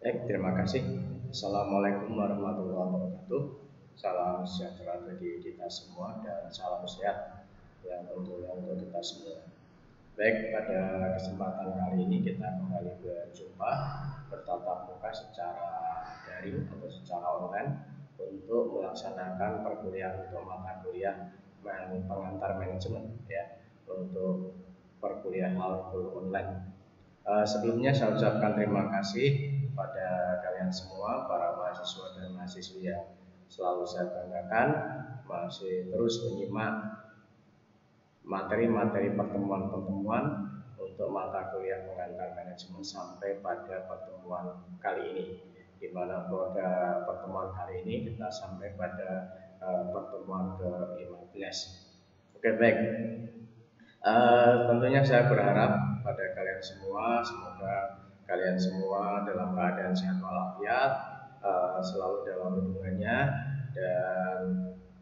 Baik, terima kasih. Assalamualaikum warahmatullahi wabarakatuh. Salam sejahtera bagi kita semua dan salam sehat yang tentunya untuk kita semua. Baik, pada kesempatan kali ini kita kembali berjumpa bertatap muka secara daring atau secara online untuk melaksanakan perkuliahan untuk mata kuliah pengantar manajemen ya, untuk perkuliahan full online. Sebelumnya saya ucapkan terima kasih kepada kalian semua, para mahasiswa dan mahasiswi yang selalu saya banggakan masih terus menyimak materi-materi pertemuan-pertemuan untuk mata kuliah pengantar manajemen sampai pada pertemuan kali ini, di mana pada pertemuan kali ini kita sampai pada pertemuan ke-15. Oke, baik. Tentunya saya berharap pada kalian semua, semoga kalian semua dalam keadaan sehat walafiat, selalu dalam lindungannya, dan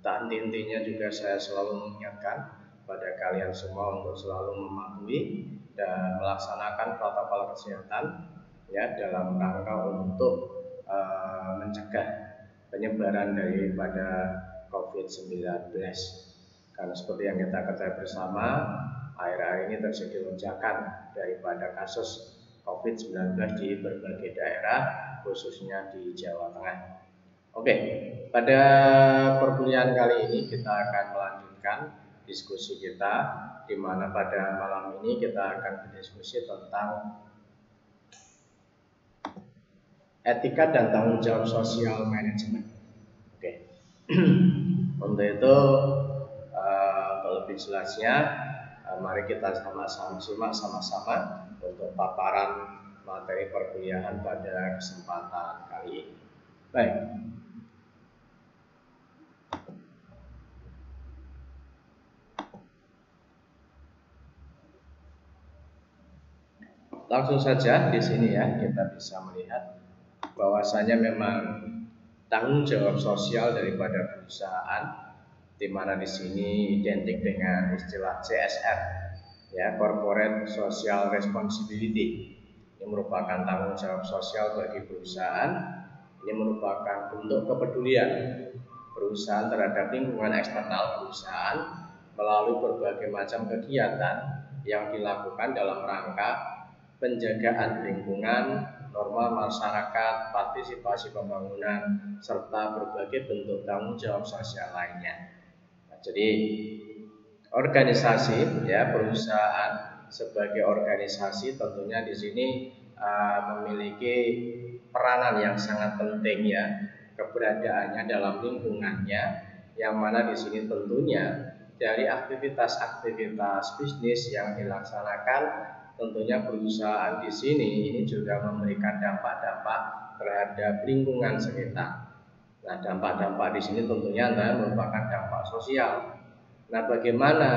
tak henti-hentinya juga saya selalu mengingatkan pada kalian semua untuk selalu mematuhi dan melaksanakan protokol kesehatan ya, dalam rangka untuk mencegah penyebaran daripada COVID-19. Karena seperti yang kita ketahui bersama, akhir-akhir ini terjadi lonjakan daripada kasus COVID-19 di berbagai daerah, khususnya di Jawa Tengah. Oke, pada perkuliahan kali ini kita akan melanjutkan diskusi kita, di mana pada malam ini kita akan berdiskusi tentang etika dan tanggung jawab sosial manajemen. Oke, untuk itu untuk lebih jelasnya, mari kita sama-sama simak sama-sama untuk paparan materi perkuliahan pada kesempatan kali ini. Baik. Langsung saja di sini ya, kita bisa melihat bahwasanya memang tanggung jawab sosial daripada perusahaan, di mana di sini identik dengan istilah CSR, ya, Corporate Social Responsibility. Ini merupakan tanggung jawab sosial bagi perusahaan. Ini merupakan bentuk kepedulian perusahaan terhadap lingkungan eksternal perusahaan melalui berbagai macam kegiatan yang dilakukan dalam rangka penjagaan lingkungan, norma masyarakat, partisipasi pembangunan, serta berbagai bentuk tanggung jawab sosial lainnya. Nah, jadi organisasi ya, perusahaan sebagai organisasi tentunya di sini memiliki peranan yang sangat penting ya, keberadaannya dalam lingkungannya, yang mana di sini tentunya dari aktivitas-aktivitas bisnis yang dilaksanakan, tentunya perusahaan di sini ini juga memberikan dampak-dampak terhadap lingkungan sekitar. Nah, dampak-dampak di sini tentunya adalah merupakan dampak sosial. Nah, bagaimana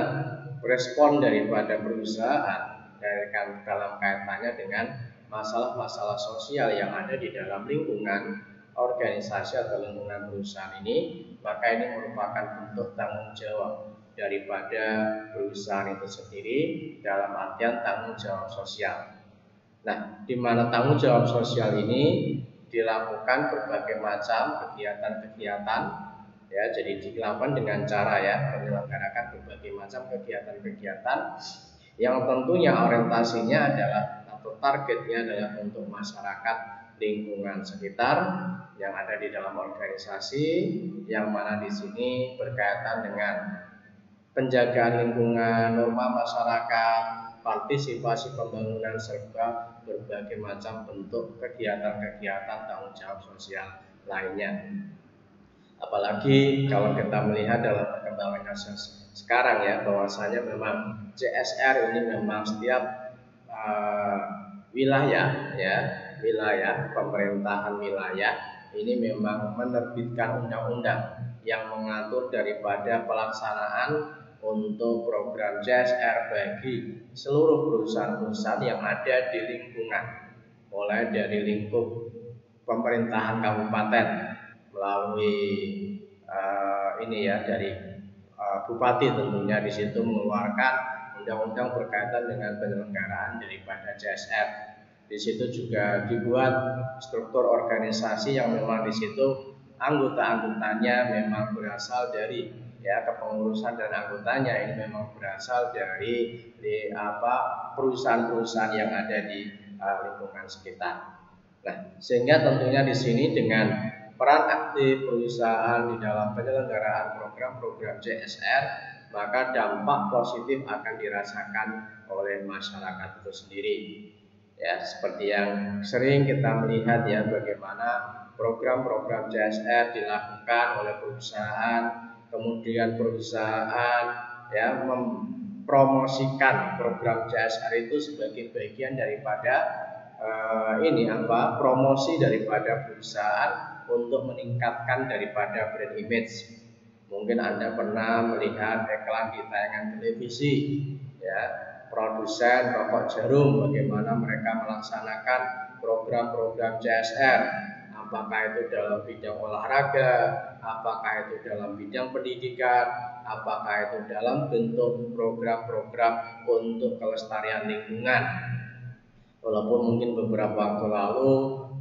respon daripada perusahaan dalam kaitannya dengan masalah-masalah sosial yang ada di dalam lingkungan organisasi atau lingkungan perusahaan ini, maka ini merupakan bentuk tanggung jawab daripada perusahaan itu sendiri dalam artian tanggung jawab sosial. Nah, di mana tanggung jawab sosial ini dilakukan berbagai macam kegiatan-kegiatan ya, jadi dilakukan dengan cara ya menyelenggarakan berbagai macam kegiatan-kegiatan yang tentunya orientasinya adalah atau targetnya adalah untuk masyarakat lingkungan sekitar yang ada di dalam organisasi, yang mana di sini berkaitan dengan penjagaan lingkungan, norma masyarakat, partisipasi pembangunan, serta berbagai macam bentuk kegiatan-kegiatan tanggung jawab sosial lainnya. Apalagi kalau kita melihat dalam perkembangan kasus sekarang ya, bahwasanya memang CSR ini memang setiap wilayah ya, wilayah pemerintahan wilayah ini memang menerbitkan undang-undang yang mengatur daripada pelaksanaan untuk program CSR bagi seluruh perusahaan-perusahaan yang ada di lingkungan, mulai dari lingkup pemerintahan kabupaten melalui ini ya dari bupati tentunya di situ mengeluarkan undang-undang berkaitan dengan penyelenggaraan daripada CSR. Di situ juga dibuat struktur organisasi yang memang di situ anggota-anggotanya memang berasal dari kepengurusan dan anggotanya ini memang berasal dari perusahaan-perusahaan yang ada di lingkungan sekitar. Nah, sehingga tentunya di sini dengan peran aktif perusahaan di dalam penyelenggaraan program-program CSR, maka dampak positif akan dirasakan oleh masyarakat itu sendiri. Ya, seperti yang sering kita melihat ya, bagaimana program-program CSR dilakukan oleh perusahaan, kemudian perusahaan mempromosikan program CSR itu sebagai bagian daripada promosi daripada perusahaan untuk meningkatkan daripada brand image. Mungkin Anda pernah melihat iklan di tayangan televisi produsen rokok jarum, bagaimana mereka melaksanakan program-program CSR, apakah itu dalam bidang olahraga, apakah itu dalam bidang pendidikan, apakah itu dalam bentuk program-program untuk kelestarian lingkungan. Walaupun mungkin beberapa waktu lalu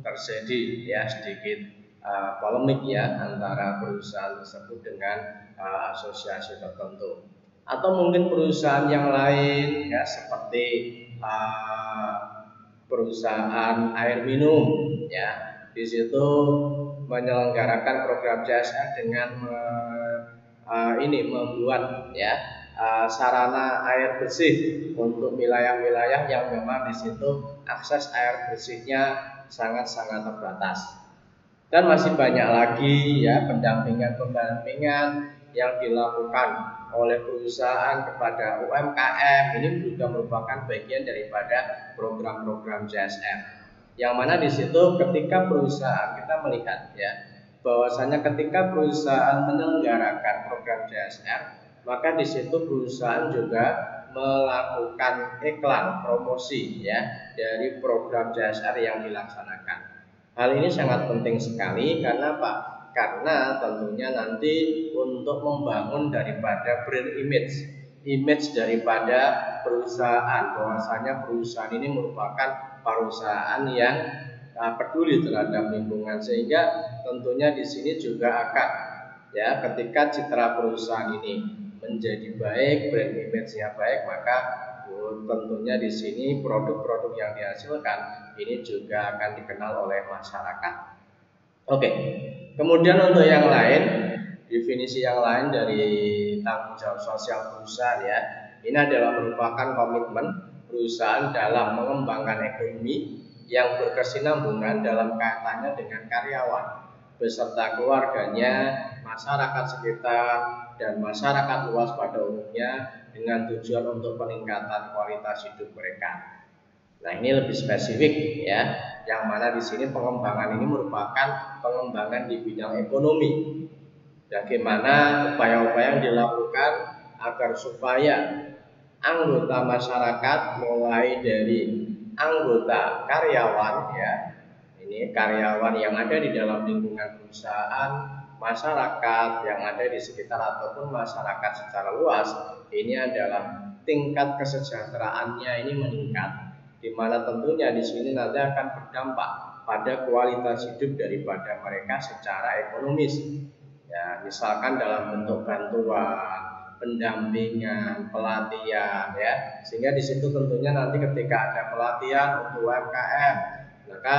terjadi sedikit polemik antara perusahaan tersebut dengan asosiasi tertentu. Atau mungkin perusahaan yang lain seperti perusahaan air minum di situ menyelenggarakan program CSR dengan membuat sarana air bersih untuk wilayah-wilayah yang memang di situ akses air bersihnya sangat-sangat terbatas. Dan masih banyak lagi pendampingan yang dilakukan oleh perusahaan kepada UMKM. Ini juga merupakan bagian daripada program-program CSR. Yang mana di situ ketika perusahaan kita melihat bahwasanya ketika perusahaan menyelenggarakan program CSR, maka di situ perusahaan juga melakukan iklan promosi dari program CSR yang dilaksanakan. Hal ini sangat penting sekali karena apa? Karena tentunya nanti untuk membangun daripada brand image daripada perusahaan, bahwasanya perusahaan ini merupakan perusahaan yang peduli terhadap lingkungan, sehingga tentunya di sini juga akan ketika citra perusahaan ini menjadi baik, brand image-nya baik, maka tentunya di sini produk-produk yang dihasilkan ini juga akan dikenal oleh masyarakat. Oke. Kemudian untuk yang lain, definisi yang lain dari tanggung jawab sosial perusahaan ini adalah merupakan komitmen perusahaan dalam mengembangkan ekonomi yang berkesinambungan dalam kaitannya dengan karyawan beserta keluarganya, masyarakat sekitar, dan masyarakat luas pada umumnya dengan tujuan untuk peningkatan kualitas hidup mereka. Nah, ini lebih spesifik yang mana di sini pengembangan ini merupakan pengembangan di bidang ekonomi. Bagaimana upaya-upaya yang dilakukan agar supaya anggota masyarakat mulai dari anggota karyawan ini karyawan yang ada di dalam lingkungan perusahaan, masyarakat yang ada di sekitar ataupun masyarakat secara luas, ini adalah tingkat kesejahteraannya ini meningkat, di mana tentunya di sini nanti akan berdampak pada kualitas hidup daripada mereka secara ekonomis. Misalkan dalam bentuk bantuan, pendampingan, pelatihan sehingga di situ tentunya nanti ketika ada pelatihan untuk UMKM, maka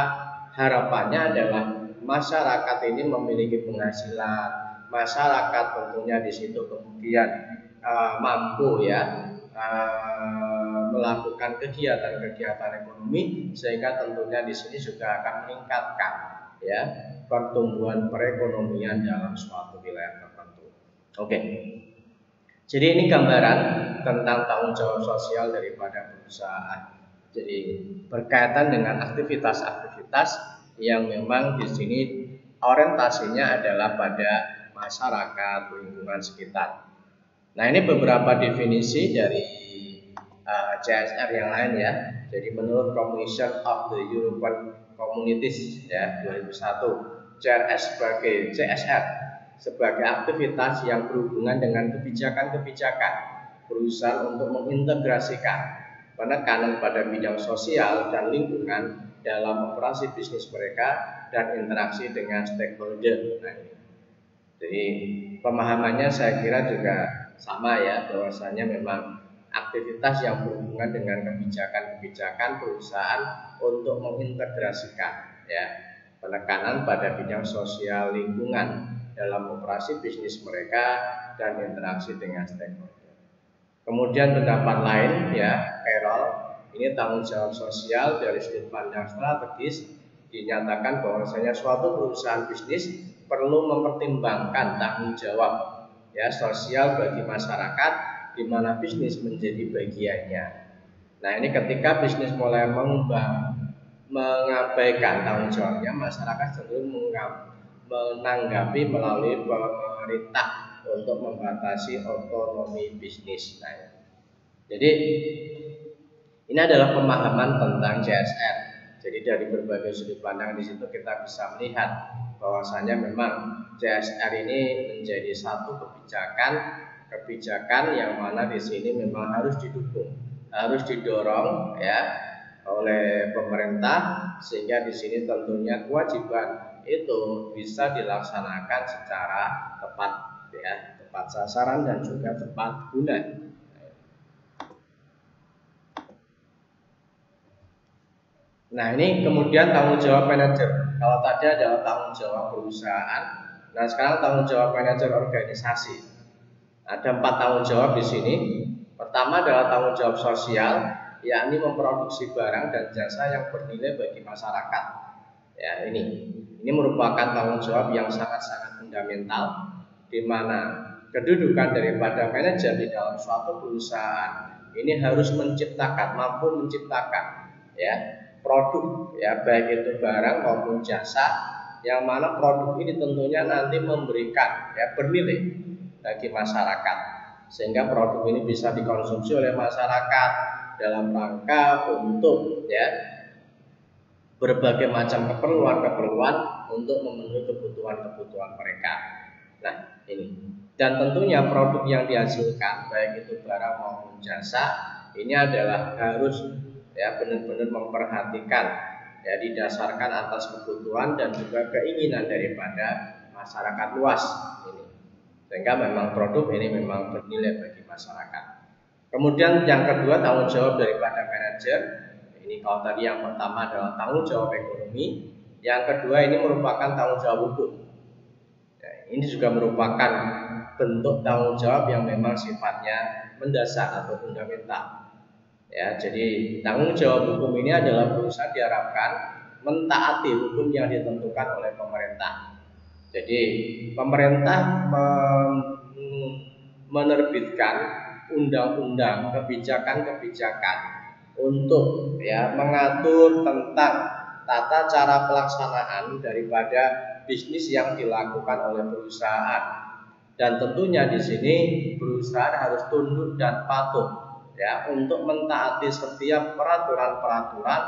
harapannya adalah masyarakat ini memiliki penghasilan, masyarakat tentunya di situ kemudian mampu melakukan kegiatan-kegiatan ekonomi, sehingga tentunya di sini juga akan meningkatkan pertumbuhan perekonomian dalam suatu wilayah tertentu. Oke. Jadi ini gambaran tentang tanggung jawab sosial daripada perusahaan. Jadi berkaitan dengan aktivitas-aktivitas yang memang di sini orientasinya adalah pada masyarakat lingkungan sekitar. Nah, ini beberapa definisi dari CSR yang lain Jadi menurut Commission of the European Communities 2001, CSR sebagai aktivitas yang berhubungan dengan kebijakan-kebijakan perusahaan untuk mengintegrasikan penekanan pada bidang sosial dan lingkungan dalam operasi bisnis mereka dan interaksi dengan stakeholder. Nah, ini. Jadi pemahamannya saya kira juga sama ya, bahwasanya memang aktivitas yang berhubungan dengan kebijakan-kebijakan perusahaan untuk mengintegrasikan ya penekanan pada bidang sosial lingkungan dalam operasi bisnis mereka dan interaksi dengan stakeholder. Kemudian pendapat lain ya, Carol, ini tanggung jawab sosial dari sudut pandang strategis dinyatakan bahwasanya suatu perusahaan bisnis perlu mempertimbangkan tanggung jawab ya sosial bagi masyarakat di mana bisnis menjadi bagiannya. Nah, ini ketika bisnis mulai mengabaikan tanggung jawabnya, masyarakat cenderung menanggapi melalui pemerintah untuk membatasi otonomi bisnis. Nah, jadi ini adalah pemahaman tentang CSR. Jadi dari berbagai sudut pandang di situ kita bisa melihat bahwasanya memang CSR ini menjadi satu kebijakan yang mana di sini memang harus didukung, harus didorong ya oleh pemerintah, sehingga di sini tentunya kewajiban itu bisa dilaksanakan secara tepat ya, tepat sasaran dan juga tepat guna. Nah, ini kemudian tanggung jawab manajer. Kalau tadi adalah tanggung jawab perusahaan, nah sekarang tanggung jawab manajer organisasi. Ada 4 tanggung jawab di sini. Pertama adalah tanggung jawab sosial, yakni memproduksi barang dan jasa yang bernilai bagi masyarakat. Ya, ini merupakan tanggung jawab yang sangat-sangat fundamental, di mana kedudukan daripada manajer di dalam suatu perusahaan ini harus mampu menciptakan ya produk ya, baik itu barang maupun jasa, yang mana produk ini tentunya nanti memberikan ya bernilai bagi masyarakat, sehingga produk ini bisa dikonsumsi oleh masyarakat dalam rangka untuk ya berbagai macam keperluan untuk memenuhi kebutuhan mereka. Nah, ini. Dan tentunya produk yang dihasilkan baik itu barang maupun jasa ini adalah harus ya benar-benar memperhatikan ya, didasarkan atas kebutuhan dan juga keinginan daripada masyarakat luas ini, sehingga memang produk ini memang bernilai bagi masyarakat. Kemudian yang kedua tanggung jawab daripada manajer ini, kalau tadi yang pertama adalah tanggung jawab ekonomi, yang kedua ini merupakan tanggung jawab hukum ya, ini juga merupakan bentuk tanggung jawab yang memang sifatnya mendasar atau fundamental. Ya, jadi tanggung jawab hukum ini adalah perusahaan diharapkan mentaati hukum yang ditentukan oleh pemerintah. Jadi pemerintah menerbitkan undang-undang, kebijakan-kebijakan untuk ya mengatur tentang tata cara pelaksanaan daripada bisnis yang dilakukan oleh perusahaan. Dan tentunya di sini perusahaan harus tunduk dan patuh ya untuk mentaati setiap peraturan-peraturan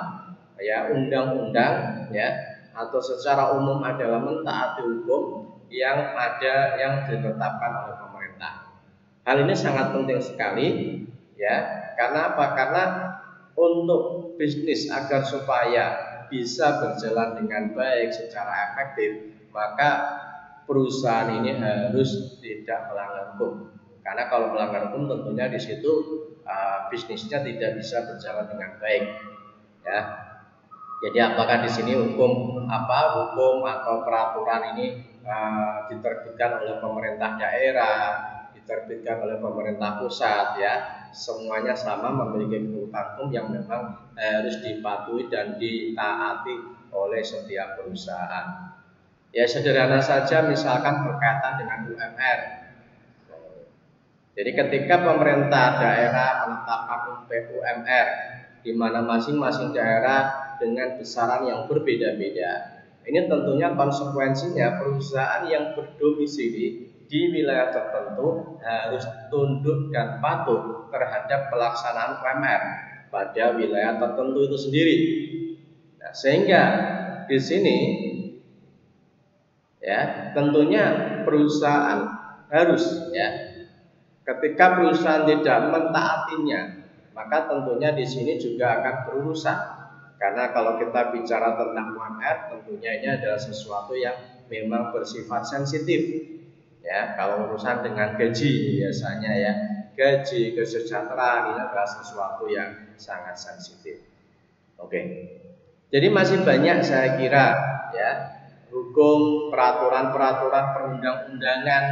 ya, undang-undang ya, atau secara umum adalah mentaati hukum yang ada yang ditetapkan oleh pemerintah. Hal ini sangat penting sekali ya. Karena apa? Karena untuk bisnis agar supaya bisa berjalan dengan baik secara efektif, maka perusahaan ini harus tidak melanggar hukum. Karena kalau melanggar hukum tentunya di situ bisnisnya tidak bisa berjalan dengan baik ya. Jadi apakah di sini hukum atau peraturan ini diterbitkan oleh pemerintah daerah, diterbitkan oleh pemerintah pusat ya, semuanya sama memiliki ketentuan hukum yang memang harus dipatuhi dan ditaati oleh setiap perusahaan. Ya, sederhana saja misalkan berkaitan dengan UMR. Jadi ketika pemerintah daerah menetapkan UMR, di mana masing-masing daerah dengan besaran yang berbeda-beda, ini tentunya konsekuensinya perusahaan yang berdomisili di wilayah tertentu harus tunduk dan patuh terhadap pelaksanaan UMR pada wilayah tertentu itu sendiri. Nah, sehingga di sini ya tentunya perusahaan harus ya, ketika perusahaan tidak mentaatinya maka tentunya di sini juga akan berurusan. Karena kalau kita bicara tentang UMR, tentunya ini adalah sesuatu yang memang bersifat sensitif. Ya, kalau urusan dengan gaji biasanya ya, gaji, kesejahteraan ini adalah sesuatu yang sangat sensitif. Oke. Jadi masih banyak saya kira ya hukum, peraturan-peraturan perundang-undangan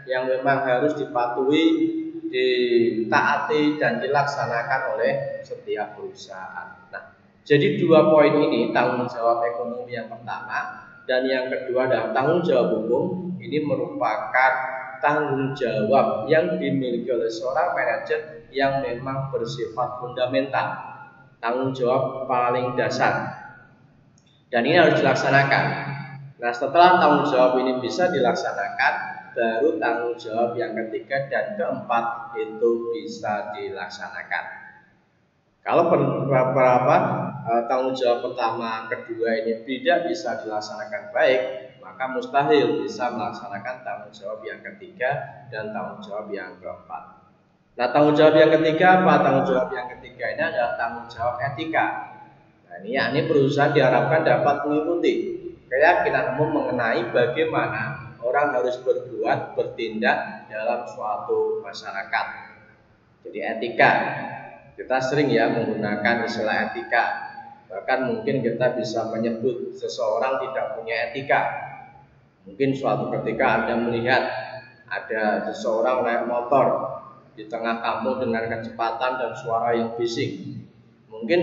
yang memang harus dipatuhi, ditaati dan dilaksanakan oleh setiap perusahaan. Nah, jadi 2 poin ini, tanggung jawab ekonomi yang pertama dan yang kedua adalah tanggung jawab hukum. Ini merupakan tanggung jawab yang dimiliki oleh seorang manajer yang memang bersifat fundamental, tanggung jawab paling dasar, dan ini harus dilaksanakan. Nah, setelah tanggung jawab ini bisa dilaksanakan, baru tanggung jawab yang ketiga dan keempat itu bisa dilaksanakan. Kalau tanggung jawab pertama, kedua ini tidak bisa dilaksanakan baik, maka mustahil bisa melaksanakan tanggung jawab yang ketiga dan tanggung jawab yang keempat. Nah, tanggung jawab yang ketiga apa? Tanggung jawab yang ketiga ini adalah tanggung jawab etika. Nah, ini yakni perusahaan diharapkan dapat mengikuti keyakinan umum mengenai bagaimana orang harus bertindak dalam suatu masyarakat. Jadi etika. Kita sering ya menggunakan istilah etika. Bahkan mungkin kita bisa menyebut seseorang tidak punya etika. Mungkin suatu ketika Anda melihat ada seseorang naik motor di tengah kampung dengan kecepatan dan suara yang bising. Mungkin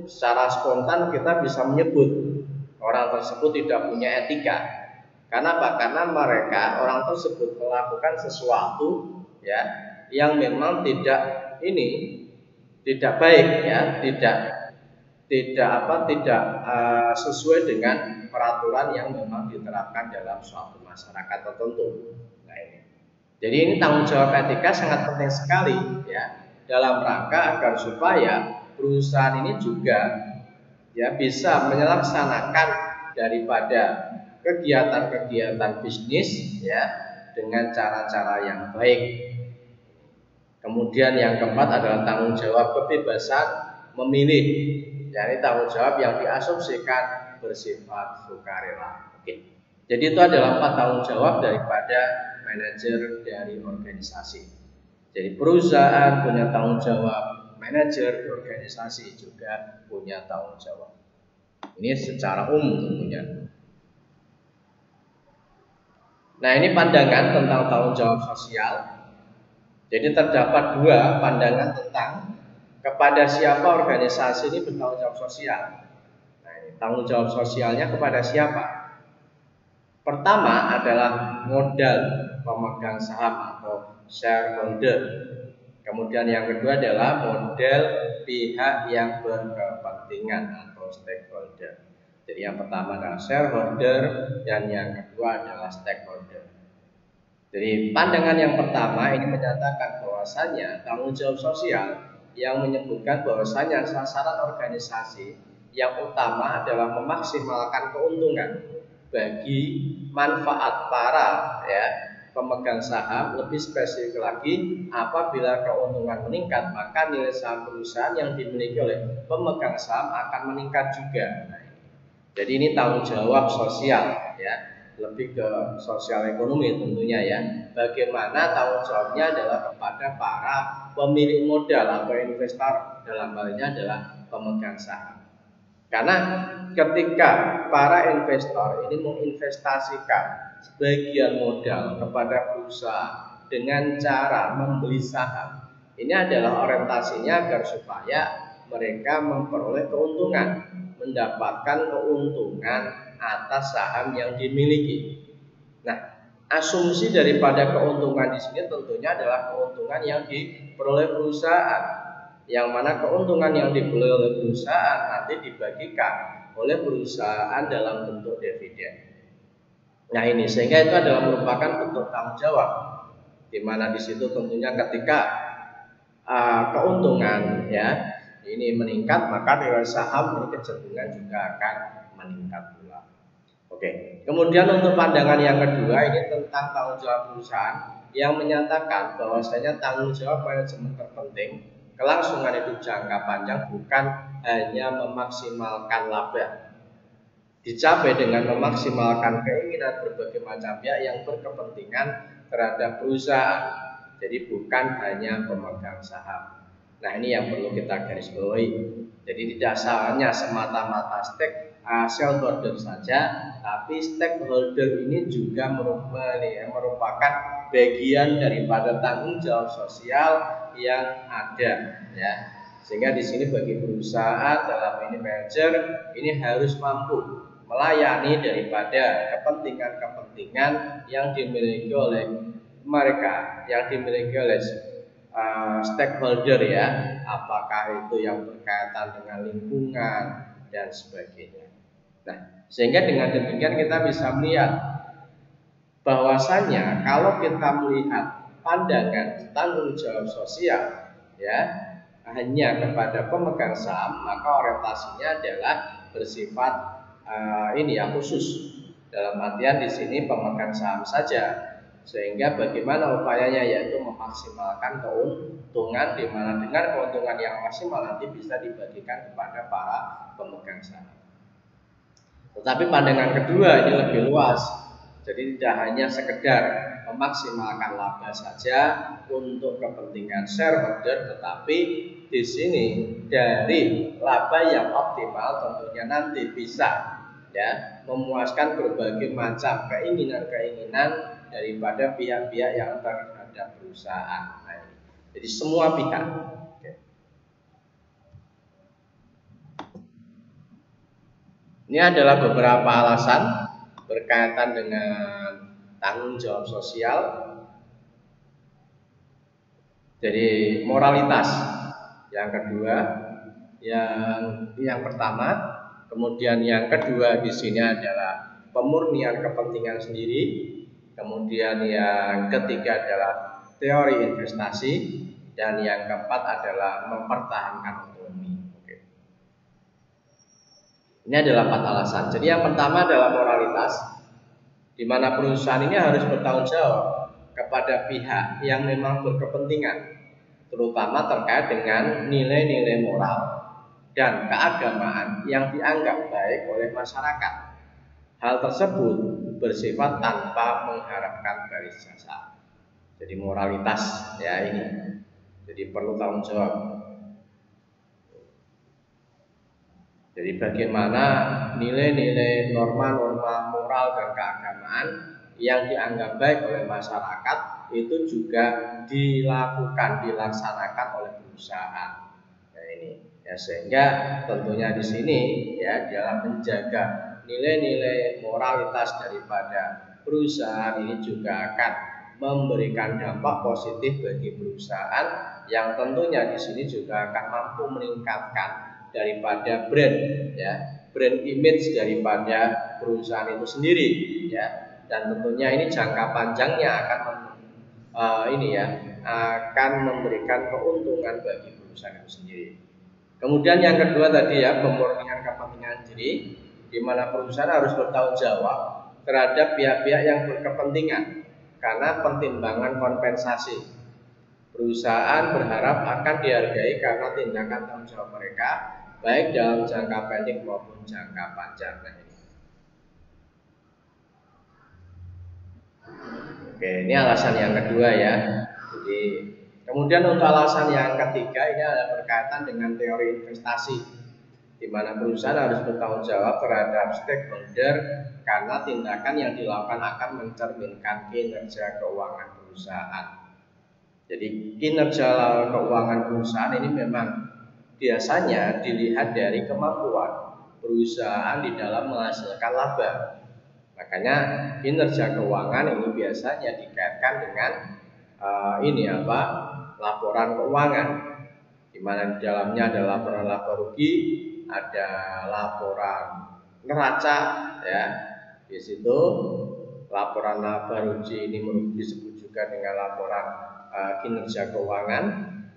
secara spontan kita bisa menyebut orang tersebut tidak punya etika. Karena apa? Karena mereka, orang tersebut melakukan sesuatu ya yang memang tidak baik ya, tidak sesuai dengan peraturan yang memang diterapkan dalam suatu masyarakat tertentu. Nah, ini. Jadi ini tanggung jawab etika sangat penting sekali ya dalam rangka agar supaya perusahaan ini juga ya bisa melaksanakan daripada kegiatan-kegiatan bisnis ya dengan cara-cara yang baik. Kemudian yang keempat adalah tanggung jawab kebebasan memilih. Jadi tanggung jawab yang diasumsikan bersifat sukarela. Oke. Jadi itu adalah 4 tanggung jawab daripada manajer dari organisasi. Jadi perusahaan punya tanggung jawab, manajer organisasi juga punya tanggung jawab. Ini secara umum tentunya. Nah, ini pandangan tentang tanggung jawab sosial. Jadi terdapat 2 pandangan tentang kepada siapa organisasi ini bertanggung jawab sosial. Nah, ini tanggung jawab sosialnya kepada siapa? Pertama adalah modal pemegang saham atau shareholder. Kemudian yang kedua adalah model pihak yang berkepentingan atau stakeholder. Jadi yang pertama adalah shareholder dan yang kedua adalah stakeholder. Jadi pandangan yang pertama ini menyatakan bahwasanya tanggung jawab sosial yang menyebutkan bahwasanya sasaran organisasi yang utama adalah memaksimalkan keuntungan bagi manfaat para pemegang saham. Lebih spesifik lagi, apabila keuntungan meningkat, maka nilai saham perusahaan yang dimiliki oleh pemegang saham akan meningkat juga. Jadi ini tanggung jawab sosial ya, lebih ke sosial ekonomi tentunya ya. Bagaimana tanggung jawabnya adalah kepada para pemilik modal atau investor, dalam hal ini adalah pemegang saham. Karena ketika para investor ini menginvestasikan sebagian modal kepada perusahaan dengan cara membeli saham, ini adalah orientasinya agar supaya mereka memperoleh keuntungan, mendapatkan keuntungan atas saham yang dimiliki. Nah, asumsi daripada keuntungan di sini tentunya adalah keuntungan yang diperoleh perusahaan, yang mana keuntungan yang diperoleh oleh perusahaan nanti dibagikan oleh perusahaan dalam bentuk dividen. Nah, ini sehingga itu adalah merupakan bentuk tanggung jawab, di mana di situ tentunya ketika keuntungan ya ini meningkat, maka nilai saham ini kecenderungan juga akan meningkat pula. Oke. Kemudian untuk pandangan yang kedua ini tentang tanggung jawab perusahaan yang menyatakan bahwasanya tanggung jawab manajemen terpenting kelangsungan hidup jangka panjang bukan hanya memaksimalkan laba, dicapai dengan memaksimalkan keinginan berbagai macam pihak yang berkepentingan terhadap perusahaan. Jadi bukan hanya pemegang saham. Nah, ini yang perlu kita garis bawahi. Jadi tidak hanya semata-mata shareholder saja, tapi stakeholder ini juga merupakan bagian daripada tanggung jawab sosial yang ada, ya. Sehingga di sini bagi perusahaan dalam ini manajer ini harus mampu melayani daripada kepentingan-kepentingan yang dimiliki oleh mereka, yang dimiliki oleh stakeholder, ya, apakah itu yang berkaitan dengan lingkungan dan sebagainya. Nah, sehingga dengan demikian kita bisa melihat bahwasanya kalau kita melihat pandangan tanggung jawab sosial, ya, hanya kepada pemegang saham, maka orientasinya adalah bersifat khusus. Dalam artian di sini pemegang saham saja. Sehingga bagaimana upayanya, yaitu memaksimalkan keuntungan, di mana dengan keuntungan yang maksimal nanti bisa dibagikan kepada para pemegang saham. Tetapi pandangan kedua ini lebih luas. Jadi tidak hanya sekedar memaksimalkan laba saja untuk kepentingan shareholder, tetapi di sini dari laba yang optimal tentunya nanti bisa, ya, memuaskan berbagai macam keinginan-keinginan daripada pihak-pihak yang terhadap perusahaan. Nah, jadi semua pihak. Ini adalah beberapa alasan berkaitan dengan tanggung jawab sosial. Jadi moralitas yang kedua, yang pertama, kemudian yang kedua di sini adalah pemurnian kepentingan sendiri. Kemudian yang ketiga adalah teori investasi, dan yang keempat adalah mempertahankan otonomi. Ini adalah 4 alasan. Jadi yang pertama adalah moralitas, di mana perusahaan ini harus bertanggung jawab kepada pihak yang memang berkepentingan, terutama terkait dengan nilai-nilai moral dan keagamaan yang dianggap baik oleh masyarakat. Hal tersebut bersifat tanpa mengharapkan balas jasa. Jadi moralitas, ya, ini. Jadi perlu tanggung jawab. Jadi bagaimana nilai-nilai, norma-norma moral dan keagamaan yang dianggap baik oleh masyarakat itu juga dilaksanakan oleh perusahaan. Nah, ini, ya, sehingga tentunya di sini, ya, dalam menjaga nilai-nilai moralitas daripada perusahaan ini juga akan memberikan dampak positif bagi perusahaan yang tentunya di sini juga akan mampu meningkatkan daripada brand, ya, brand image daripada perusahaan itu sendiri, ya, dan tentunya ini jangka panjangnya akan memberikan keuntungan bagi perusahaan itu sendiri. Kemudian yang kedua tadi, ya, pemurnian kepentingan sendiri, di mana perusahaan harus bertanggung jawab terhadap pihak-pihak yang berkepentingan karena pertimbangan kompensasi. Perusahaan berharap akan dihargai karena tindakan tanggung jawab mereka, baik dalam jangka pendek maupun jangka panjang. Oke, ini alasan yang kedua, ya. Jadi, kemudian untuk alasan yang ketiga ini adalah berkaitan dengan teori investasi, di mana perusahaan harus bertanggung jawab terhadap stakeholder karena tindakan yang dilakukan akan mencerminkan kinerja keuangan perusahaan. Jadi kinerja keuangan perusahaan ini memang biasanya dilihat dari kemampuan perusahaan di dalam menghasilkan laba. Makanya kinerja keuangan ini biasanya dikaitkan dengan laporan keuangan, di mana di dalamnya ada laporan laba rugi, ada laporan neraca, ya. Di situ laporan laba rugi ini disebut juga dengan laporan kinerja keuangan,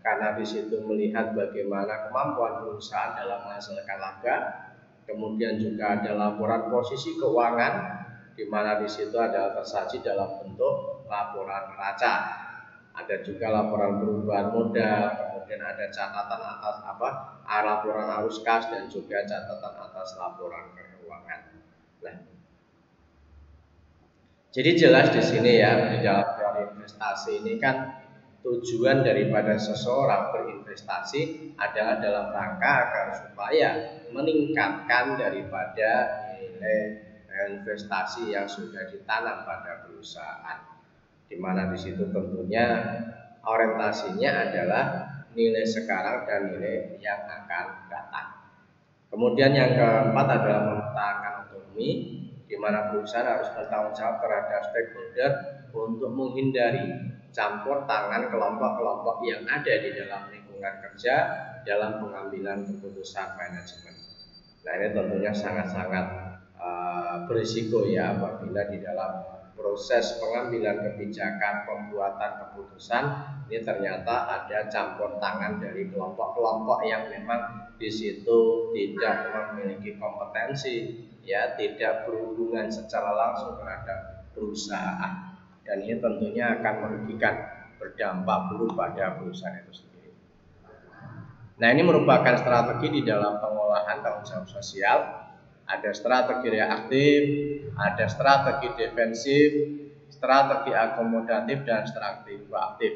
karena di situ melihat bagaimana kemampuan perusahaan dalam menghasilkan laba. Kemudian juga ada laporan posisi keuangan, di mana di situ ada tersaji dalam bentuk laporan neraca. Ada juga laporan perubahan modal, kemudian ada catatan atas laporan arus kas, dan juga catatan atas laporan keuangan. Nah, jadi jelas di sini ya, di dalam teori investasi ini kan tujuan daripada seseorang berinvestasi adalah dalam rangka agar supaya meningkatkan daripada nilai investasi yang sudah ditanam pada perusahaan, di mana di situ tentunya orientasinya adalah nilai sekarang dan nilai yang akan datang. Kemudian yang keempat adalah memetakan otonomi, di mana perusahaan harus bertanggung jawab terhadap stakeholder untuk menghindari campur tangan kelompok-kelompok yang ada di dalam lingkungan kerja dalam pengambilan keputusan manajemen. Nah, ini tentunya sangat-sangat berisiko ya apabila di dalam proses pengambilan kebijakan, pembuatan keputusan ini ternyata ada campur tangan dari kelompok-kelompok yang memang di situ tidak memiliki kompetensi, ya, tidak berhubungan secara langsung terhadap perusahaan, dan ini tentunya akan merugikan, berdampak buruk pada perusahaan itu sendiri. Nah, ini merupakan strategi di dalam pengolahan tanggung jawab sosial. Ada strategi reaktif, ada strategi defensif, strategi akomodatif, dan strategi proaktif.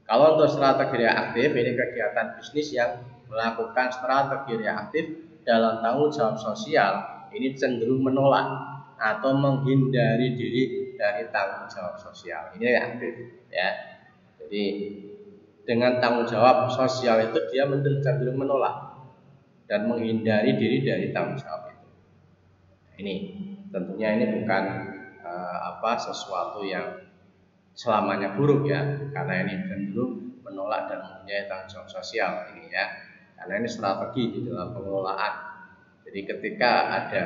Kalau untuk strategi reaktif, ini kegiatan bisnis yang melakukan strategi reaktif dalam tanggung jawab sosial ini cenderung menolak atau menghindari diri dari tanggung jawab sosial. Ini reaktif ya. Jadi dengan tanggung jawab sosial itu dia cenderung menolak dan menghindari diri dari tanggung jawab itu. Ini tentunya ini bukan sesuatu yang selamanya buruk ya, karena ini cenderung menolak dan mempunyai tanggung jawab sosial ini ya, karena ini strategi di dalam pengelolaan. Jadi ketika ada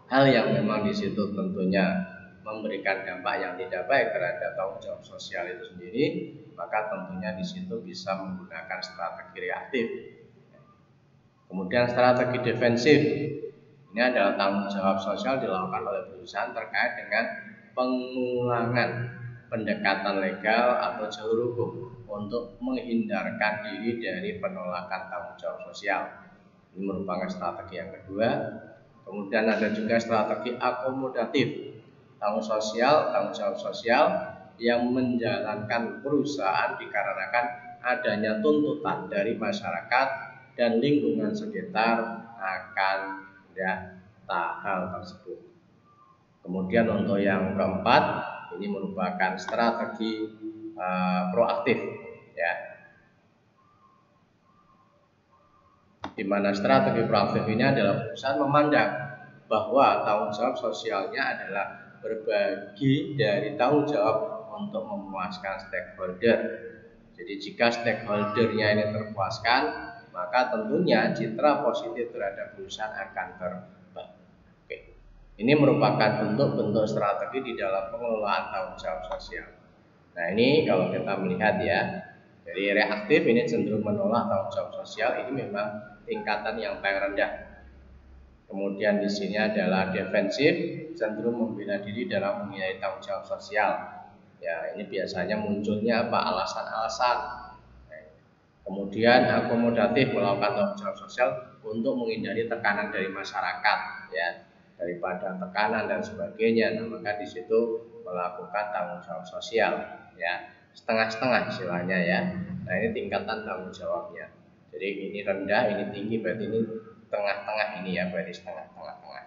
hal yang memang di situ tentunya memberikan dampak yang tidak baik terhadap tanggung jawab sosial itu sendiri, maka tentunya di situ bisa menggunakan strategi reaktif. Kemudian strategi defensif, ini adalah tanggung jawab sosial dilakukan oleh perusahaan terkait dengan pengulangan pendekatan legal atau jalur hukum untuk menghindarkan diri dari penolakan tanggung jawab sosial. Ini merupakan strategi yang kedua. Kemudian ada juga strategi akomodatif, tanggung jawab sosial yang menjalankan perusahaan dikarenakan adanya tuntutan dari masyarakat dan lingkungan sekitar akan hal tersebut. Kemudian untuk yang keempat, ini merupakan strategi proaktif ya, di mana strategi proaktif ini adalah perusahaan memandang bahwa tanggung jawab sosialnya adalah berbagi dari tanggung jawab untuk memuaskan stakeholder. Jadi jika stakeholdernya ini terpuaskan, maka tentunya citra positif terhadap perusahaan akan terbangun. Ini merupakan bentuk-bentuk strategi di dalam pengelolaan tanggung jawab sosial. Nah, ini kalau kita melihat ya, dari reaktif ini cenderung menolak tanggung jawab sosial, ini memang tingkatan yang paling rendah. Kemudian di sini adalah defensif, cenderung membela diri dalam menghindari tanggung jawab sosial. Ya, ini biasanya munculnya alasan-alasan. Kemudian akomodatif, melakukan tanggung jawab sosial untuk menghindari tekanan dari masyarakat, ya, daripada tekanan dan sebagainya. Nah, maka di situ melakukan tanggung jawab sosial, ya, setengah-setengah istilahnya ya. Nah, ini tingkatan tanggung jawabnya. Jadi ini rendah, ini tinggi, berarti ini tengah-tengah ini ya, berarti setengah-tengah.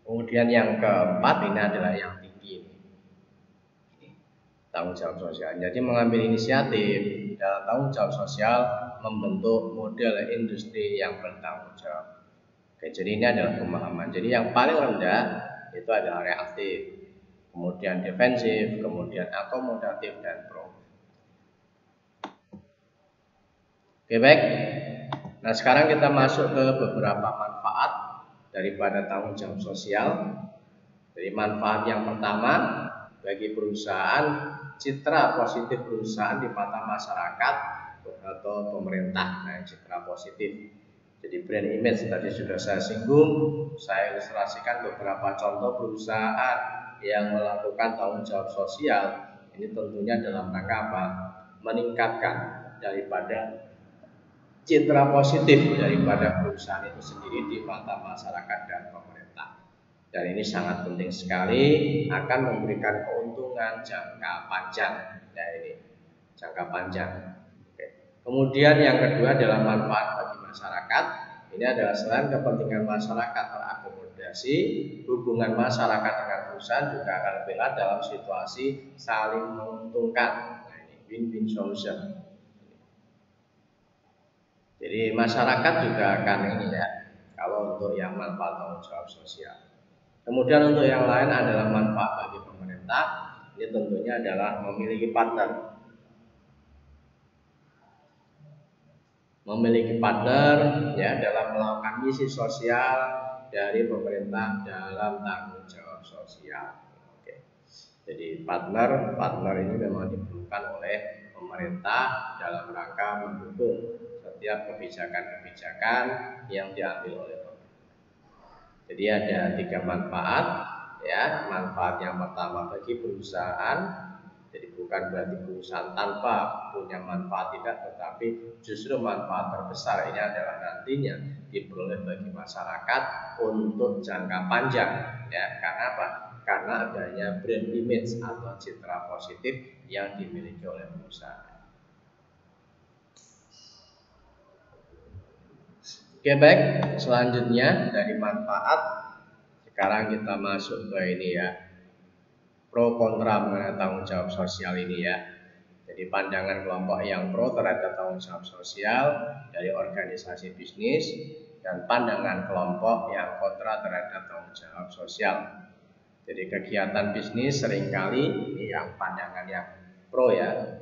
Kemudian yang keempat ini adalah yang tinggi ini tanggung jawab sosial. Jadi mengambil inisiatif dalam tanggung jawab sosial, membentuk model industri yang bertanggung jawab. Oke, jadi ini adalah pemahaman. Jadi yang paling rendah itu adalah reaktif, kemudian defensif, kemudian akomodatif, dan pro. Oke, baik. Nah, sekarang kita masuk ke beberapa manfaat daripada tanggung jawab sosial. Jadi manfaat yang pertama bagi perusahaan, citra positif perusahaan di mata masyarakat atau pemerintah. Nah, citra positif. Jadi brand image tadi sudah saya singgung, saya ilustrasikan beberapa contoh perusahaan yang melakukan tanggung jawab sosial. Ini tentunya dalam rangka apa? Meningkatkan daripada citra positif daripada perusahaan itu sendiri di mata masyarakat dan pemerintah. Dan ini sangat penting sekali, akan memberikan keuntungan jangka panjang. Nah ini jangka panjang. Oke. Kemudian yang kedua adalah manfaat bagi masyarakat. Ini adalah selain kepentingan masyarakat terakomodasi, hubungan masyarakat dengan perusahaan juga akan lebih erat dalam situasi saling menguntungkan. Nah ini win-win solution. Jadi masyarakat juga akan ini ya, kalau untuk yang manfaat tanggung jawab sosial. Kemudian untuk yang lain adalah manfaat bagi pemerintah. Ini tentunya adalah memiliki partner. Memiliki partner ya dalam melakukan misi sosial dari pemerintah dalam tanggung jawab sosial. Oke. Jadi partner ini memang diperlukan oleh pemerintah dalam rangka mendukung setiap kebijakan-kebijakan yang diambil oleh pemerintah. Jadi ada 3 manfaat ya. Manfaat yang pertama bagi perusahaan, jadi bukan berarti perusahaan tanpa punya manfaat, tidak, tetapi justru manfaat terbesar ini adalah nantinya diperoleh bagi masyarakat untuk jangka panjang ya. Karena apa? Karena adanya brand image atau citra positif yang dimiliki oleh perusahaan. Oke baik, selanjutnya dari manfaat sekarang kita masuk ke ini ya, pro kontra mengenai tanggung jawab sosial ini ya. Jadi pandangan kelompok yang pro terhadap tanggung jawab sosial dari organisasi bisnis dan pandangan kelompok yang kontra terhadap tanggung jawab sosial. Jadi kegiatan bisnis seringkali ini yang pandangan yang pro ya.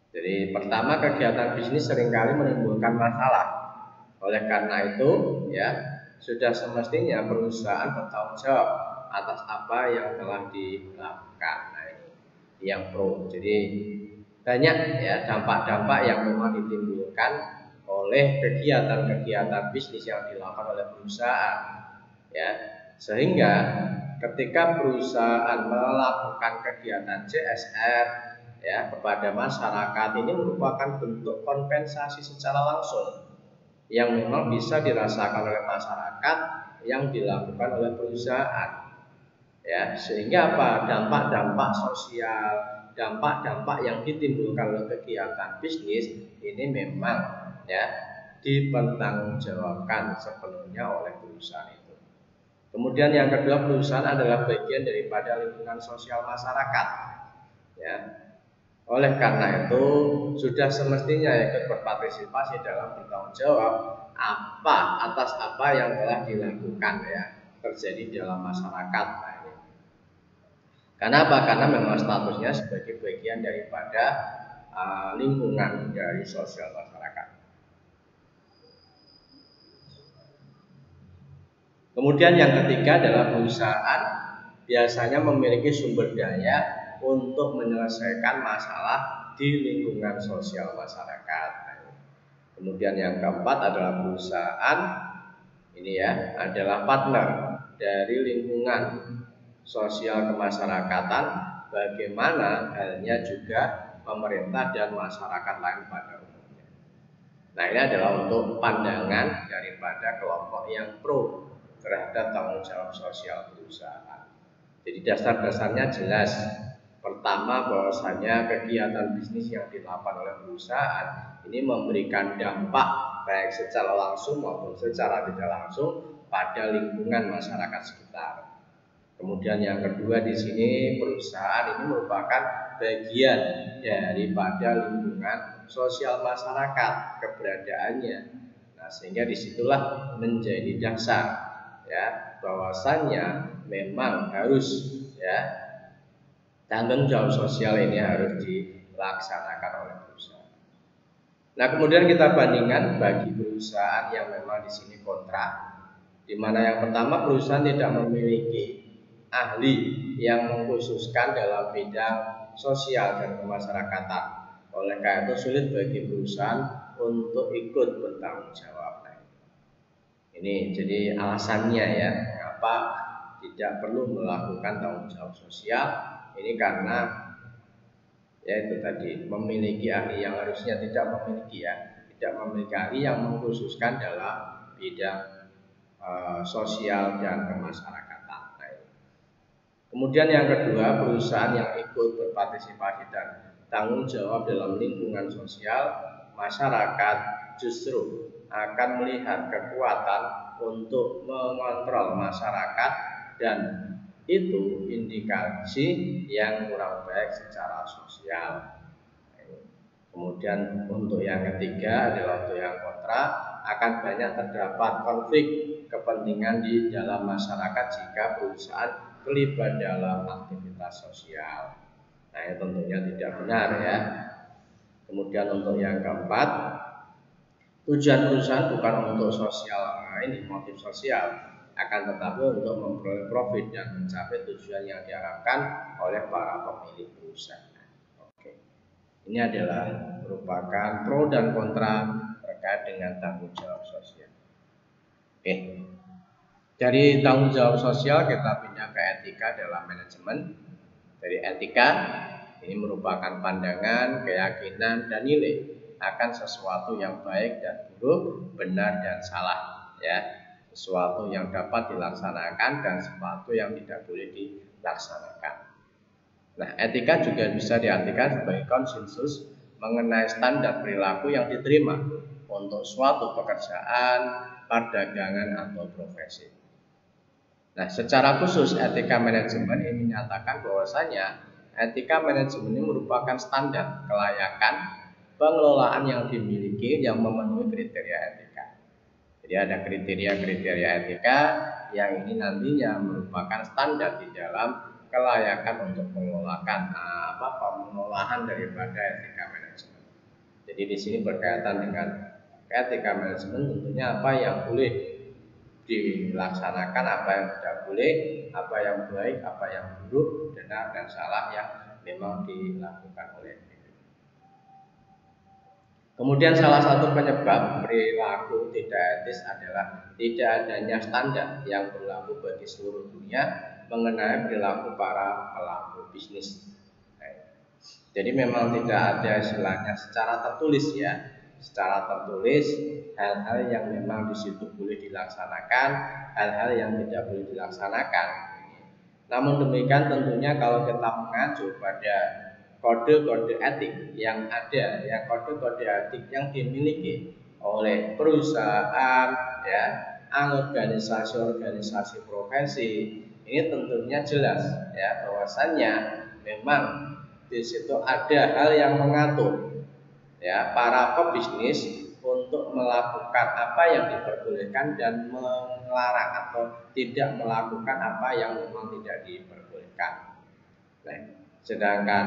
Jadi pertama, kegiatan bisnis seringkali menimbulkan masalah. Oleh karena itu ya, sudah semestinya perusahaan bertanggung jawab atas apa yang telah dilakukan. Nah ini yang pro. Jadi banyak ya dampak-dampak yang memang ditimbulkan oleh kegiatan-kegiatan bisnis yang dilakukan oleh perusahaan ya. Sehingga ketika perusahaan melakukan kegiatan CSR ya kepada masyarakat, ini merupakan bentuk kompensasi secara langsung yang memang bisa dirasakan oleh masyarakat yang dilakukan oleh perusahaan ya. Sehingga apa? Dampak-dampak sosial, dampak-dampak yang ditimbulkan oleh kegiatan bisnis ini memang ya dipertanggungjawabkan sepenuhnya oleh perusahaan itu. Kemudian yang kedua, perusahaan adalah bagian daripada lingkungan sosial masyarakat ya. Oleh karena itu sudah semestinya ikut berpartisipasi dalam bertanggung jawab atas apa yang telah dilakukan ya terjadi dalam masyarakat. Nah, ini. Karena apa? Karena memang statusnya sebagai bagian daripada lingkungan dari sosial masyarakat. Kemudian yang ketiga adalah perusahaan biasanya memiliki sumber daya untuk menyelesaikan masalah di lingkungan sosial masyarakat. Kemudian yang keempat adalah perusahaan ini ya adalah partner dari lingkungan sosial kemasyarakatan, bagaimana halnya juga pemerintah dan masyarakat lain pada umumnya. Nah ini adalah untuk pandangan daripada kelompok yang pro terhadap tanggung jawab sosial perusahaan. Jadi dasar-dasarnya jelas. Pertama, bahwasanya kegiatan bisnis yang dilakukan oleh perusahaan ini memberikan dampak baik secara langsung maupun secara tidak langsung pada lingkungan masyarakat sekitar. Kemudian yang kedua di sini, perusahaan ini merupakan bagian daripada lingkungan sosial masyarakat keberadaannya. Nah, sehingga disitulah menjadi dasar ya bahwasannya memang harus ya tanggung jawab sosial ini harus dilaksanakan oleh perusahaan. Nah, kemudian kita bandingkan bagi perusahaan yang memang di sini kontra, di mana yang pertama perusahaan tidak memiliki ahli yang mengkhususkan dalam bidang sosial dan kemasyarakatan. Oleh karena itu sulit bagi perusahaan untuk ikut bertanggung jawab. Ini jadi alasannya ya, mengapa tidak perlu melakukan tanggung jawab sosial. Ini karena Yaitu tadi memiliki ahli yang harusnya tidak memiliki ahli yang mengkhususkan dalam bidang sosial dan kemasyarakatan. Kemudian yang kedua, perusahaan yang ikut berpartisipasi dan tanggung jawab dalam lingkungan sosial masyarakat justru akan melihat kekuatan untuk mengontrol masyarakat, dan itu indikasi yang kurang baik secara sosial. Kemudian untuk yang ketiga adalah untuk yang kontra, akan banyak terdapat konflik kepentingan di dalam masyarakat jika perusahaan terlibat dalam aktivitas sosial. Nah, ini tentunya tidak benar ya. Kemudian untuk yang keempat, tujuan perusahaan bukan untuk sosial, ini motif sosial, akan tetapi untuk memperoleh profit dan mencapai tujuan yang diharapkan oleh para pemilik perusahaan. Oke. Ini adalah merupakan pro dan kontra terkait dengan tanggung jawab sosial. Oke. Dari tanggung jawab sosial kita pindah ke etika dalam manajemen. Dari etika ini merupakan pandangan, keyakinan, dan nilai akan sesuatu yang baik dan buruk, benar dan salah, ya. Sesuatu yang dapat dilaksanakan dan sesuatu yang tidak boleh dilaksanakan. Nah, etika juga bisa diartikan sebagai konsensus mengenai standar perilaku yang diterima untuk suatu pekerjaan, perdagangan, atau profesi. Nah, secara khusus etika manajemen ini menyatakan bahwasanya etika manajemen ini merupakan standar kelayakan pengelolaan yang dimiliki yang memenuhi kriteria etika. Jadi ada kriteria-kriteria etika yang ini nantinya merupakan standar di dalam kelayakan untuk pengelolaan daripada etika manajemen. Jadi di sini berkaitan dengan etika manajemen, tentunya apa yang boleh dilaksanakan, apa yang tidak boleh, apa yang baik, apa yang buruk, benar dan salah yang memang dilakukan oleh individu. Kemudian salah satu penyebab perilaku tidak etis adalah tidak adanya standar yang berlaku bagi seluruh dunia mengenai perilaku para pelaku bisnis. Jadi memang tidak ada istilahnya secara tertulis ya. Secara tertulis hal-hal yang memang di situ boleh dilaksanakan, hal-hal yang tidak boleh dilaksanakan. Namun demikian tentunya kalau kita mengacu pada kode-kode etik yang ada, ya kode-kode etik yang dimiliki oleh perusahaan, ya organisasi-organisasi profesi, ini tentunya jelas ya bahwasannya memang di situ ada hal yang mengatur ya para pebisnis untuk melakukan apa yang diperbolehkan dan melarang atau tidak melakukan apa yang memang tidak diperbolehkan. Nah, sedangkan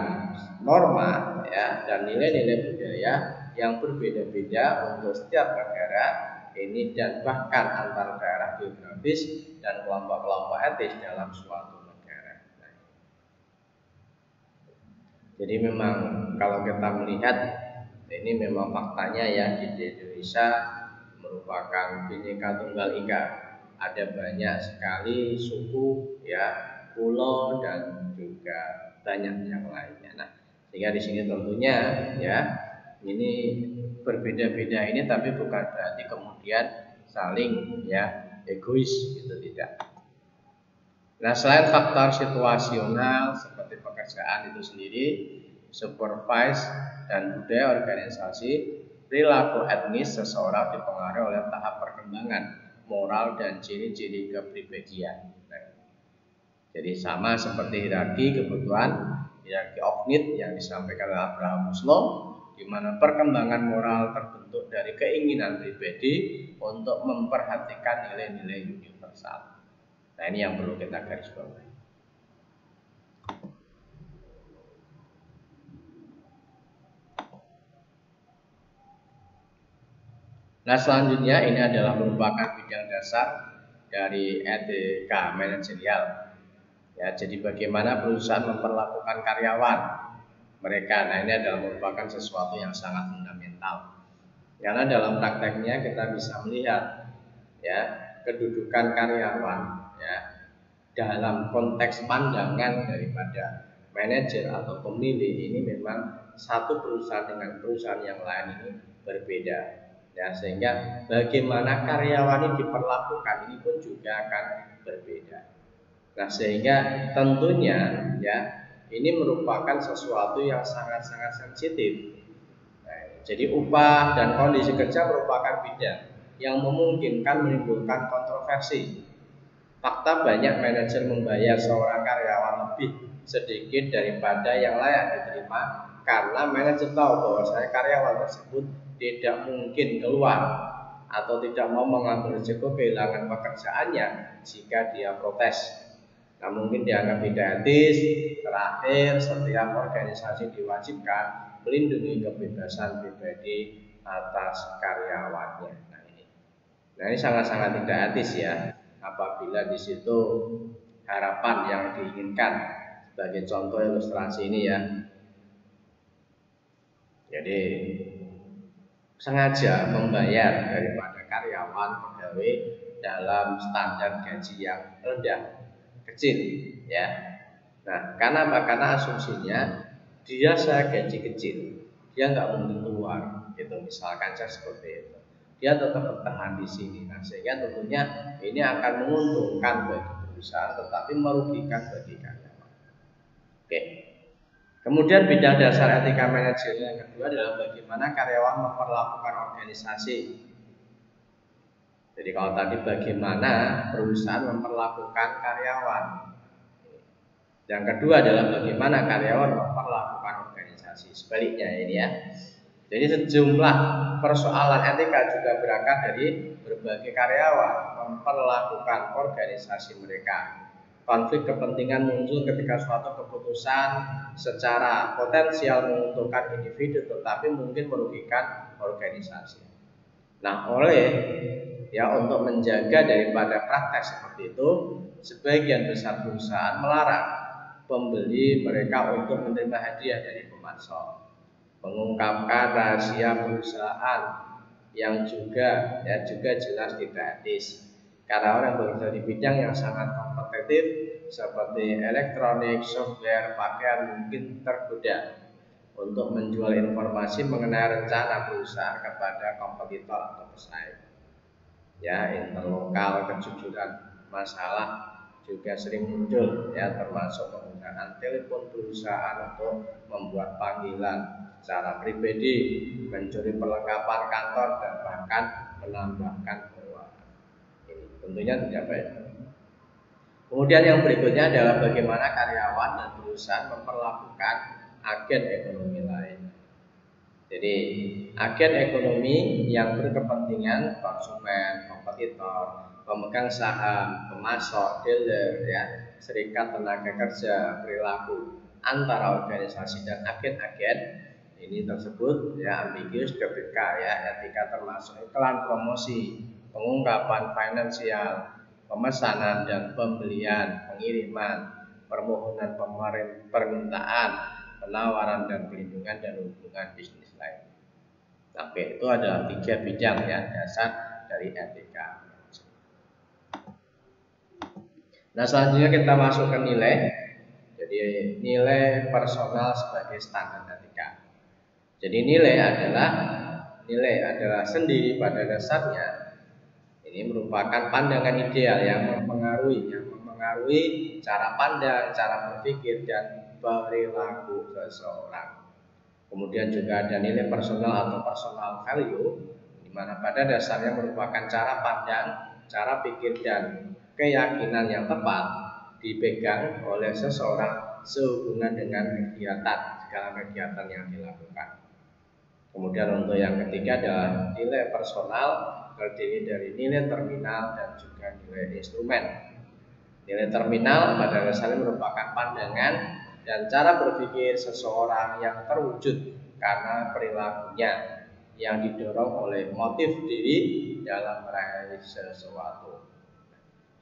norma ya dan nilai-nilai budaya yang berbeda-beda untuk setiap negara ini dan bahkan antar daerah geografis dan kelompok-kelompok etis dalam suatu negara. Jadi memang kalau kita melihat ini memang faktanya ya di Indonesia merupakan Bhinneka Tunggal Ika. Ada banyak sekali suku ya, pulau dan juga banyak yang lainnya. Nah, sehingga di sini tentunya ya ini berbeda-beda ini tapi bukan berarti kemudian saling ya egois gitu, tidak. Nah, selain faktor situasional seperti pekerjaan itu sendiri, supervise dan budaya organisasi, perilaku etnis seseorang dipengaruhi oleh tahap perkembangan moral dan ciri-ciri kepribadian. Jadi sama seperti hierarki kebutuhan, hierarki of need yang disampaikan oleh Abraham Maslow, di mana perkembangan moral terbentuk dari keinginan pribadi untuk memperhatikan nilai-nilai universal. Nah, ini yang perlu kita garis bawahi. Nah, selanjutnya ini adalah merupakan bidang dasar dari etika manajerial. Ya, jadi bagaimana perusahaan memperlakukan karyawan mereka. Nah, ini adalah merupakan sesuatu yang sangat fundamental. Karena dalam prakteknya kita bisa melihat ya kedudukan karyawan ya dalam konteks pandangan daripada manajer atau pemilih ini memang satu perusahaan dengan perusahaan yang lain ini berbeda, ya, sehingga bagaimana karyawan ini diperlakukan ini pun juga akan berbeda. Nah, sehingga tentunya ya ini merupakan sesuatu yang sangat-sangat sensitif. Nah, jadi upah dan kondisi kerja merupakan bidang yang memungkinkan menimbulkan kontroversi. Fakta banyak manajer membayar seorang karyawan lebih sedikit daripada yang layak diterima karena manajer tahu bahwa karyawan tersebut tidak mungkin keluar atau tidak mau mengambil resiko kehilangan pekerjaannya jika dia protes. Nah, mungkin dianggap tidak etis. Terakhir, setiap organisasi diwajibkan melindungi kebebasan pribadi atas karyawannya. Nah ini sangat-sangat tidak etis ya, apabila di situ harapan yang diinginkan. Sebagai contoh ilustrasi ini ya, jadi sengaja membayar daripada karyawan pegawai dalam standar gaji yang rendah, kecil ya. Nah, karena apa? Karena asumsinya dia saya gaji kecil, dia nggak mungkin keluar, gitu misalkan saya seperti itu. Dia tetap bertahan di sini. Nah, sehingga tentunya ini akan menguntungkan bagi perusahaan, tetapi merugikan bagi karyawan. Oke. Kemudian bidang dasar etika manajer yang kedua adalah bagaimana karyawan memperlakukan organisasi. Jadi kalau tadi bagaimana perusahaan memperlakukan karyawan, yang kedua adalah bagaimana karyawan memperlakukan organisasi. Sebaliknya ini ya. Jadi sejumlah persoalan etika juga berangkat dari berbagai karyawan memperlakukan organisasi mereka. Konflik kepentingan muncul ketika suatu keputusan secara potensial menguntungkan individu tetapi mungkin merugikan organisasi. Nah, untuk menjaga daripada praktek seperti itu, sebagian besar perusahaan melarang pembeli mereka untuk menerima hadiah dari pemasok, mengungkapkan rahasia perusahaan yang juga jelas tidak etis. Karena orang bekerja di bidang yang sangat kompetitif seperti elektronik, software, pakaian mungkin tergoda untuk menjual informasi mengenai rencana perusahaan kepada kompetitor atau pesaing. Ya, interlokal, kejujuran masalah juga sering muncul ya, termasuk penggunaan telepon perusahaan untuk membuat panggilan secara pribadi, mencuri perlengkapan kantor dan bahkan menambahkan pengeluaran. Ini tentunya tidak baik. Kemudian yang berikutnya adalah bagaimana karyawan dan perusahaan memperlakukan agen ekonomi lain. Jadi agen ekonomi yang berkepentingan, konsumen, kompetitor, pemegang saham, pemasok, dealer, ya, serikat tenaga kerja, perilaku antara organisasi dan agen-agen ini tersebut ya ambigus ketika ya etika termasuk iklan promosi, pengungkapan finansial, pemesanan dan pembelian, pengiriman, permohonan permintaan, penawaran dan pelindungan dan hubungan bisnis lain. Tapi itu adalah 3 bidang ya dasar dari etika. Nah, selanjutnya kita masuk ke nilai. Jadi nilai personal sebagai standar etika. Jadi nilai adalah sendi pada dasarnya. Ini merupakan pandangan ideal yang mempengaruhi cara pandang, cara berpikir dan perilaku seseorang. Kemudian juga ada nilai personal atau personal value, di mana pada dasarnya merupakan cara pandang, cara pikir dan keyakinan yang tepat dipegang oleh seseorang sehubungan dengan segala kegiatan yang dilakukan. Kemudian untuk yang ketiga adalah nilai personal terdiri dari nilai terminal dan juga nilai instrumen. Nilai terminal pada dasarnya merupakan pandangan dan cara berpikir seseorang yang terwujud karena perilakunya yang didorong oleh motif diri dalam meraih sesuatu.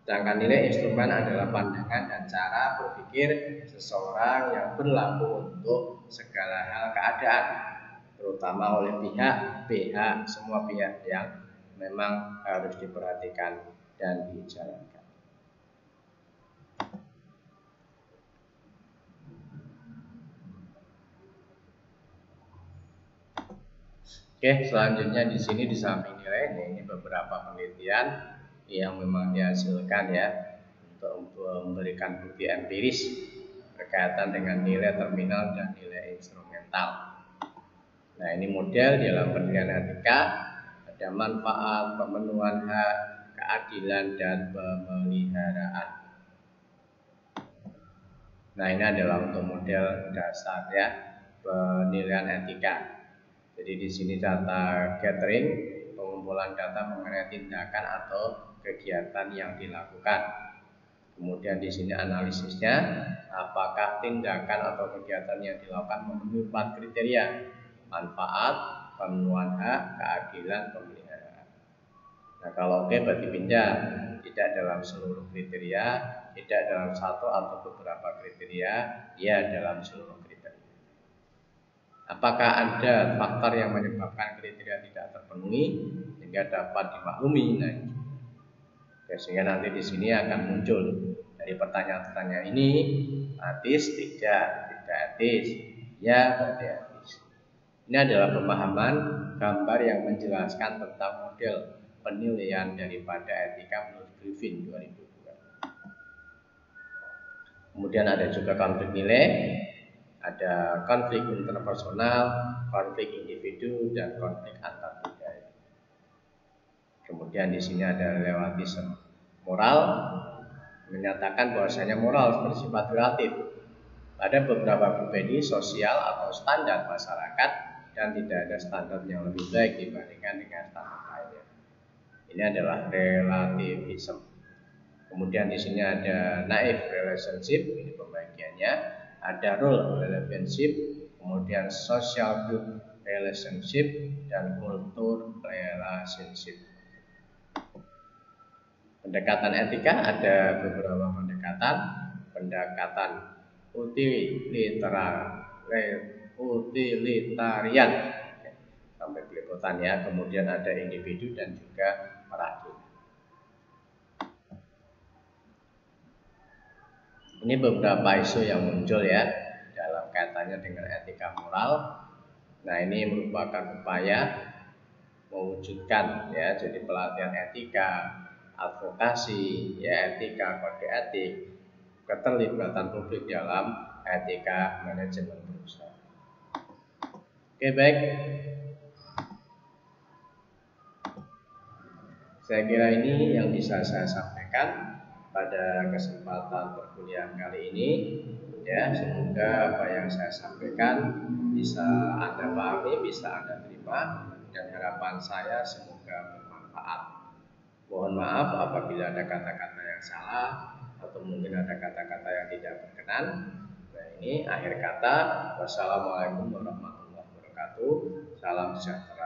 Sedangkan nilai instrumen adalah pandangan dan cara berpikir seseorang yang berlaku untuk segala hal keadaan, terutama oleh semua pihak yang memang harus diperhatikan dan dijalankan. Oke, selanjutnya di sini di samping nilai ini beberapa penelitian yang memang dihasilkan ya untuk memberikan bukti empiris berkaitan dengan nilai terminal dan nilai instrumental. Nah, ini model dalam penilaian etika, ada manfaat, pemenuhan hak, keadilan, dan pemeliharaan. Nah, ini adalah untuk model dasar ya penilaian etika. Jadi di sini data gathering, pengumpulan data mengenai tindakan atau kegiatan yang dilakukan. Kemudian di sini analisisnya, apakah tindakan atau kegiatan yang dilakukan memenuhi 4 kriteria: manfaat, pemenuhan hak, keadilan, pemeliharaan. Nah, kalau oke berarti pindah, tidak dalam seluruh kriteria, tidak dalam satu atau beberapa kriteria, ya dalam seluruh kriteria. Apakah ada faktor yang menyebabkan kriteria tidak terpenuhi sehingga dapat dimaklumi? Nah, sehingga nanti di sini akan muncul dari pertanyaan-pertanyaan ini, etis, tidak etis, ya berarti etis. Ini adalah pemahaman gambar yang menjelaskan tentang model penilaian daripada etika menurut Griffin 2002. Kemudian ada juga konflik nilai, ada konflik interpersonal, konflik individu, dan konflik antar budaya. Kemudian di sini ada relativisme moral, menyatakan bahwasanya moral bersifat relatif. Ada beberapa pribadi, sosial atau standar masyarakat, dan tidak ada standar yang lebih baik dibandingkan dengan standar lainnya. Ini adalah relativisme. Kemudian di sini ada naive relationship, ini pembagiannya. Ada role relationship, kemudian social group relationship, dan culture relationship. Pendekatan etika ada beberapa pendekatan. Pendekatan utilitarian sampai belepotan ya. Kemudian ada individu dan juga peradu. Ini beberapa isu yang muncul ya dalam kaitannya dengan etika moral. Nah, ini merupakan upaya mewujudkan ya, jadi pelatihan etika, advokasi, ya etika, kode etik, keterlibatan publik dalam etika manajemen perusahaan. Oke, baik. Saya kira ini yang bisa saya sampaikan pada kesempatan perkuliahan kali ini. Ya, semoga apa yang saya sampaikan bisa Anda pahami, bisa Anda terima, dan harapan saya semoga bermanfaat. Mohon maaf apabila ada kata-kata yang salah atau mungkin ada kata-kata yang tidak berkenan. Nah, ini akhir kata. Wassalamualaikum warahmatullahi wabarakatuh. Salam sejahtera.